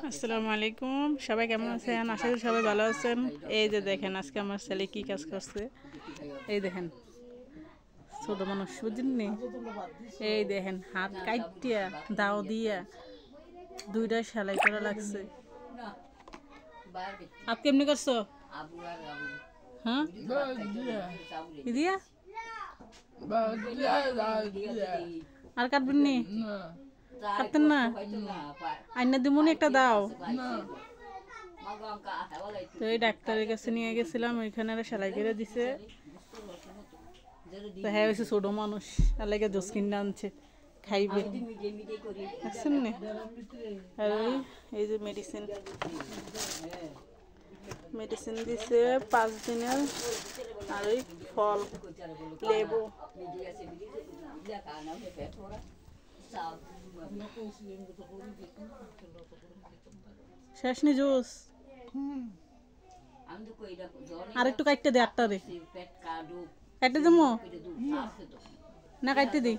আসসালামু আলাইকুম, সবাই কেমন আছেন? আশা করি সবাই ভালো আছেন। এই যে দেখেন আজকে আমার ছেলে কি কাজ করছে। এই দেখেন ছোট মানুষ বুঝিনি, এই দেখেন হাত কাটিয়া দাও দিয়া দুইটা সেলাই করা লাগছে। আপ কেমনি করছো? হ্যাঁ দিয়া আর কাটবেন নি? কাটতেন না? আইনা দিমুনি একটা দাও। তো এই ডাক্তারের কাছে নিয়ে গেছিলাম, ওইখানে সেলাই করে দিছে। তো হ্যাঁ হয়েছে ছোট মানুষ, আর লাগে জোস কিনে আনছে খাইবে। আসছেন নি? আর এই যে মেডিসিন মেডিসিন দিছে 5 দিনের, আর ওই ফল লেবু। শেষ নি জুস? আর একটু কাটতে দে, আটটা রে কাটতে দেবো না? কাটতে দিই।